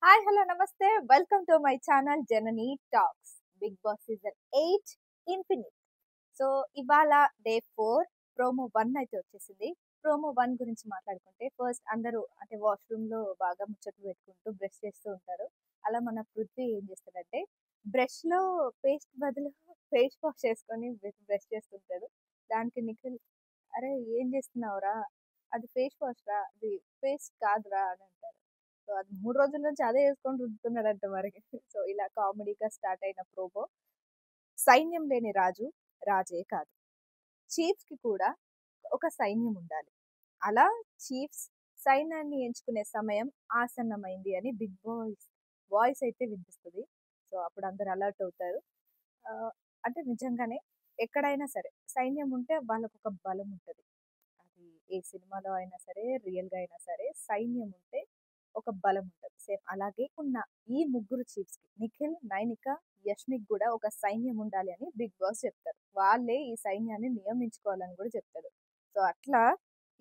Hi! Hello! నమస్తే. Welcome to my channel 'Janani talks'. 'Bigg Boss' season 8 infinite. So, ఇవాళ day 4 promo 1 అయితే వచ్చేసింది. Promo 1 గురించి మాట్లాడుకుంటే ఫస్ట్ అందరూ అంటే వాష్‌రూమ్‌లో బాగా ముచ్చట్లు పెట్టుకుంటూ బ్రష్ చేస్తూ ఉంటారు. అలా మన పృథ్వీ ఏం చేస్తాడంటే బ్రష్‌లో పేస్ట్ బదులు ఫేస్ వాష్ చేసుకొని బ్రష్ చేస్తుంటాడు. దానికి నిఖిల్ "అరే! ఏం చేస్తున్నావురా? అది ఫేస్ వాష్ రా! అది పేస్ట్ కాదురా" అని అంటారు. సో, అది 3 రోజుల నుంచి అదే యేసుకొని రుద్దుతున్నాడంట మరి. సో, ఇలా కామెడీగా స్టార్ట్ అయిన ప్రోమో. సైన్యం లేని రాజు రాజే కాదు. చీఫ్స్‌కి కూడా ఒక సైన్యం ఉండాలి. అలా చీఫ్స్ సైన్యాన్ని ఎంచుకునే సమయం ఆసన్నమైంది అని బిగ్ బాస్ వాయిస్ అయితే వినిపిస్తది. సో, అప్పుడు అందరూ అలర్ట్ అవుతారు. ఆహ్, అంటే నిజంగానే ఎక్కడైనా సరే సైన్యం ఉంటే వాళ్ళకొక బలం ఉంటది. అది ఏ సినిమాలో అయినా సరే, రియల్‌గా అయినా సరే సైన్యం ఉంటే ఒక బలం ఉంటది. సేమ్ అలాగే ఉన్న ఈ ముగ్గురు చీఫ్స్‌కి నిఖిల్, నైనిక, యష్మికి గూడా ఒక సైన్యం ఉండాలి అని బిగ్ బాస్ చెప్తారు. వాళ్ళే ఈ సైన్యాన్ని నియమించుకోవాలని గూడా చెప్తాడు. సో, అట్లా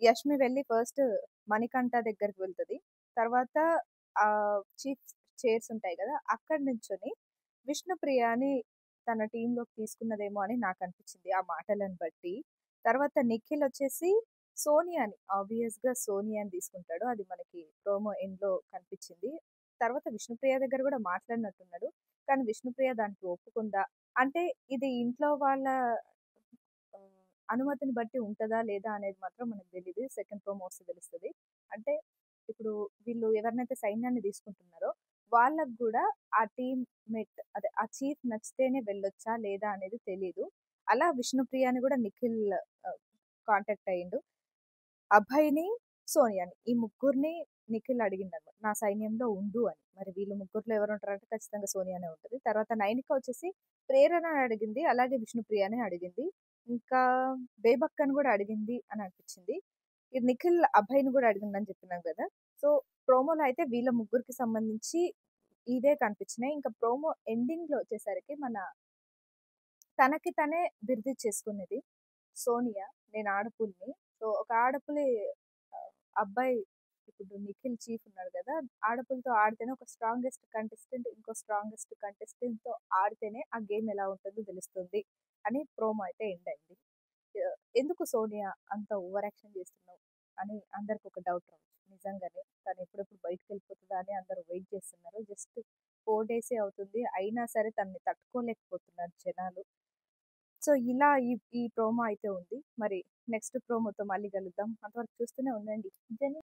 యష్మి వెళ్లి ఫస్ట్ మణికంఠ దగ్గరికి వెళ్తది. తర్వాత చీఫ్ చైర్స్ ఉంటాయి గదా! అక్కడ నించొని విష్ణుప్రియ అని తన టీమ్‌లోకి తీసుకున్నదేమో అని నాకనిపించింది ఆ మాటలను బట్టి. తర్వాత నిఖిల్ వచ్చేసి సోనియాని ఆబ్వియస్‌గా సోనియాని తీసుకుంటాడు. అది మనకి ప్రోమో ఎండ్‌లో కనిపించింది. తర్వాత విష్ణుప్రియ దగ్గర గూడా మాట్లాడినట్టున్నాడు. కానీ విష్ణుప్రియ దానికి ఒప్పుకుందా? అంటే ఇది ఇంట్లో వాళ్ళ అనుమతిని బట్టి ఉంటదా? లేదా? అనేది మాత్రం మనకు తెలీదు. సెకండ్ ప్రోమో వస్తే తెలుస్తది. అంటే ఇప్పుడు వీళ్ళు ఎవరినైతే సైన్యాన్ని తీసుకుంటున్నారో వాళ్ళకి గూడా ఆ టీమ్ మేట్ అదే ఆ చీఫ్ నచ్చితేనే వెళ్ళొచ్చా? లేదా? అనేది తెలీదు. అలా విష్ణుప్రియని గూడా నిఖిల్ ఆహ్, కాంటాక్ట్ అయ్యిండు. అభయ్‌ని, సోనియాని ఈ ముగ్గురిని నిఖిల్ అడిగిండన్నమాట. నా సైన్యంలో ఉండు అని. మరి వీళ్ళు ముగ్గురిలో ఎవరుంటారంటే ఖచ్చితంగా సోనియానే ఉంటది. తర్వాత నైనిక వచ్చేసి ప్రేరణని అడిగింది. అలాగే విష్ణుప్రియని అడిగింది. ఇంకా బేబక్కని గూడా అడిగింది అని అనిపించింది. ఇది నిఖిల్ అభయ్‌ని గూడా అడిగిందని చెప్పినాం గదా! సో, ప్రోమోలో అయితే వీళ్ళ ముగ్గురికి సంబంధించి ఇవే కనిపించినాయి. ఇంకా ప్రోమో ఎండింగ్‌లో వచ్చేసరికి మన తనకి తనే బిరుదిచ్చేసుకునేది. సోనియా నేను ఆడపులిని. సో, ఒక ఆడపులి ఆహ్, అబ్బాయి ఇప్పుడు నిఖిల్ చీఫ్ ఉన్నాడు గదా! ఆడపులితో ఆడితేనే ఒక స్ట్రాంగెస్ట్ కంటెస్టెంట్ ఇంకో స్ట్రాంగెస్ట్ కంటెస్టెంట్‌తో ఆడితేనే ఆ గేమ్ ఎలా ఉంటుందో తెలుస్తుంది అని ప్రోమో అయితే ఎండ్ అయింది. ఎందుకు సోనియా అంత ఓవర్ యాక్షన్ చేస్తున్నావు అని అందరికి ఒక డౌట్ రావచ్చు. నిజంగానే తను ఎప్పుడెప్పుడు బయటికెళ్ళిపోతదా అని అందరూ వెయిట్ చేస్తున్నారు. జస్ట్ 4 డేసే అవుతుంది. అయినా సరే తనని తట్టుకోలేకపోతున్నారు జనాలు. సో, ఇలా ఈ ప్రోమో అయితే ఉంది. మరి నెక్స్ట్ ప్రోమోతో మళ్ళీ కలుద్దాం. అంతవరకు చూస్తూనే ఉండండి. జని